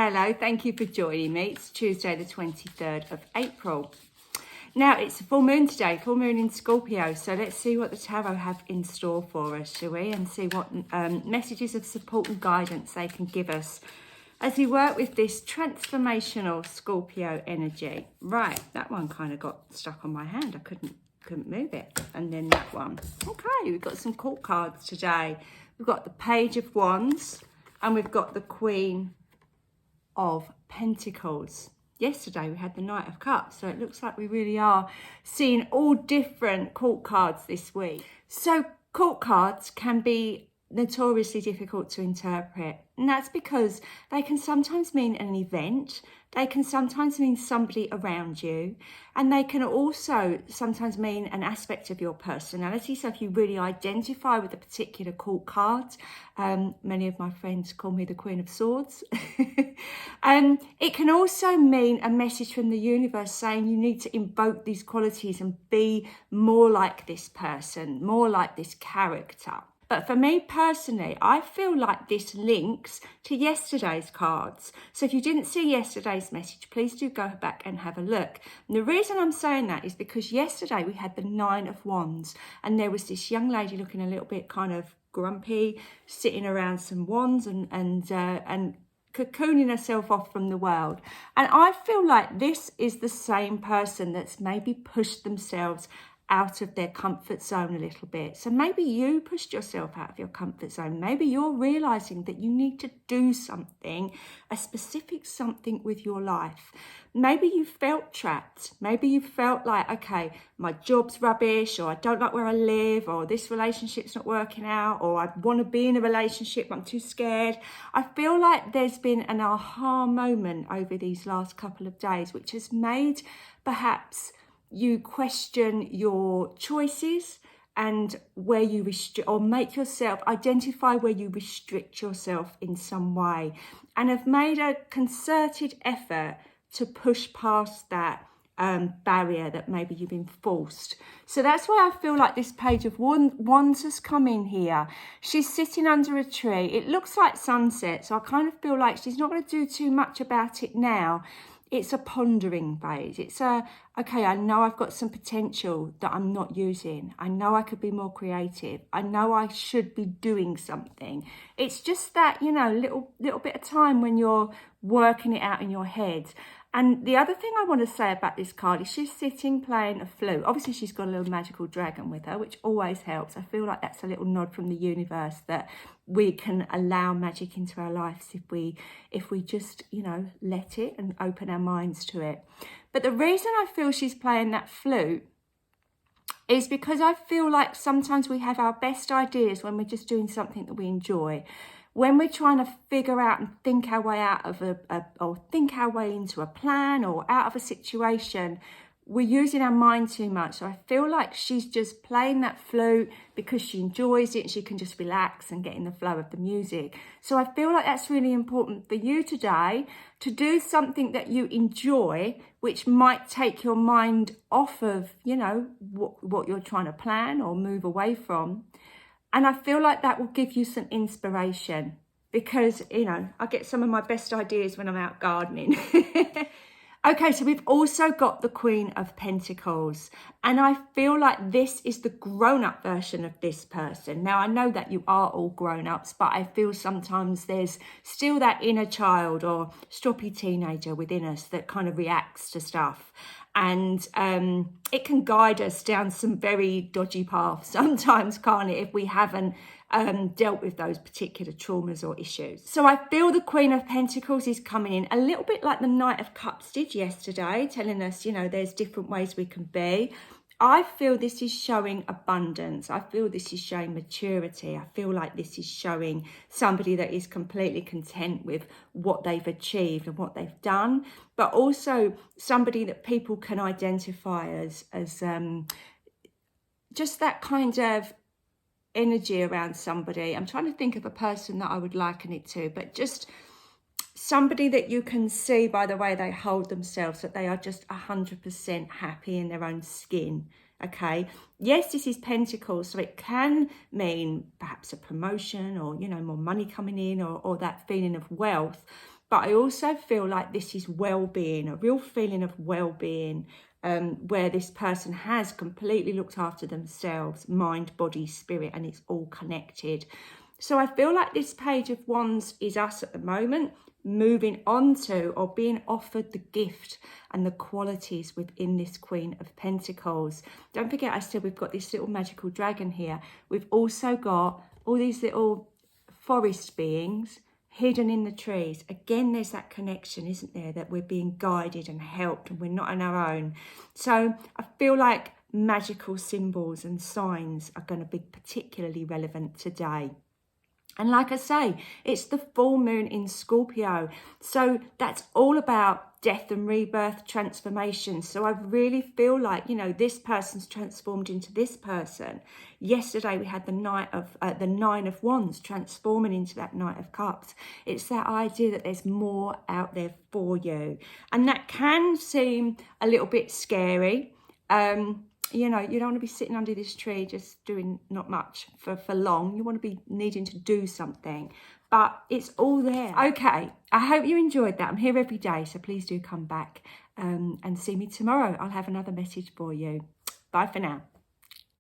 Hello, thank you for joining me. It's Tuesday the 23rd of April. Now, it's a full moon today, full moon in Scorpio. So let's see what the tarot have in store for us, shall we? And see what messages of support and guidance they can give us as we work with this transformational Scorpio energy. Right, that one kind of got stuck on my hand. I couldn't move it. And then that one. Okay, we've got some court cards today. We've got the Page of Wands and we've got the Queen of Pentacles. Yesterday we had the Knight of Cups, so it looks like we really are seeing all different court cards this week. So court cards can be notoriously difficult to interpret, and that's because they can sometimes mean an event, they can sometimes mean somebody around you, and they can also sometimes mean an aspect of your personality. So if you really identify with a particular court card, many of my friends call me the Queen of Swords. It can also mean a message from the universe saying you need to invoke these qualities and be more like this person, more like this character. But for me personally, I feel like this links to yesterday's cards. So if you didn't see yesterday's message, please do go back and have a look. And the reason I'm saying that is because yesterday we had the Nine of Wands and there was this young lady looking a little bit kind of grumpy, sitting around some wands and cocooning herself off from the world. And I feel like this is the same person that's maybe pushed themselves out of their comfort zone a little bit. So maybe you pushed yourself out of your comfort zone. Maybe you're realizing that you need to do something, a specific something with your life. Maybe you felt trapped. Maybe you felt like, okay, my job's rubbish, or I don't like where I live, or this relationship's not working out, or I want to be in a relationship, but I'm too scared. I feel like there's been an aha moment over these last couple of days, which has made perhaps you question your choices and where you restrict, or make yourself identify where you restrict yourself in some way, and have made a concerted effort to push past that barrier that maybe you've been forced. So that's why I feel like this Page of Wands has come in here. She's sitting under a tree. It looks like sunset, so I kind of feel like she's not going to do too much about it now. It's a pondering phase. It's okay, I know I've got some potential that I'm not using. I know I could be more creative. I know I should be doing something. It's just that, little bit of time when you're working it out in your head. And the other thing I want to say about this card is she's sitting playing a flute. Obviously, she's got a little magical dragon with her, which always helps. I feel like that's a little nod from the universe that we can allow magic into our lives if we just, let it and open our minds to it. But the reason I feel she's playing that flute is because I feel like sometimes we have our best ideas when we're just doing something that we enjoy. When we're trying to figure out and think our way out of or think our way into a plan or out of a situation, we're using our mind too much. So I feel like she's just playing that flute because she enjoys it. She can just relax and get in the flow of the music. So I feel like that's really important for you today, to do something that you enjoy, which might take your mind off of, what you're trying to plan or move away from. And I feel like that will give you some inspiration because, I get some of my best ideas when I'm out gardening. Okay, so we've also got the Queen of Pentacles. And I feel like this is the grown-up version of this person. Now, I know that you are all grown-ups, but I feel sometimes there's still that inner child or stroppy teenager within us that kind of reacts to stuff. And it can guide us down some very dodgy paths sometimes, can't it, if we haven't dealt with those particular traumas or issues. So I feel the Queen of Pentacles is coming in a little bit like the Knight of Cups did yesterday, telling us, there's different ways we can be. I feel this is showing abundance. I feel this is showing maturity. I feel like this is showing somebody that is completely content with what they've achieved and what they've done, but also somebody that people can identify as just that kind of energy around somebody. I'm trying to think of a person that I would liken it to, but just somebody that you can see by the way they hold themselves that they are just 100% happy in their own skin. Okay, yes, this is Pentacles, so it can mean perhaps a promotion or more money coming in or that feeling of wealth. but I also feel like this is well-being, a real feeling of well-being, where this person has completely looked after themselves, mind, body, spirit, and it's all connected. So I feel like this Page of Wands is us at the moment, moving on to or being offered the gift and the qualities within this Queen of Pentacles. Don't forget, I said we've got this little magical dragon here. We've also got all these little forest beings hidden in the trees. Again, there's that connection, isn't there, that we're being guided and helped and we're not on our own. So I feel like magical symbols and signs are going to be particularly relevant today. And like I say, it's the full moon in Scorpio. So that's all about death and rebirth, transformation. So I really feel like, you know, this person's transformed into this person. Yesterday we had the Nine of Wands transforming into that Knight of Cups. It's that idea that there's more out there for you. And that can seem a little bit scary. You know, you don't want to be sitting under this tree just doing not much for long. You want to be needing to do something, but it's all there. Okay, I hope you enjoyed that. I'm here every day, so please do come back and see me tomorrow. I'll have another message for you. Bye for now.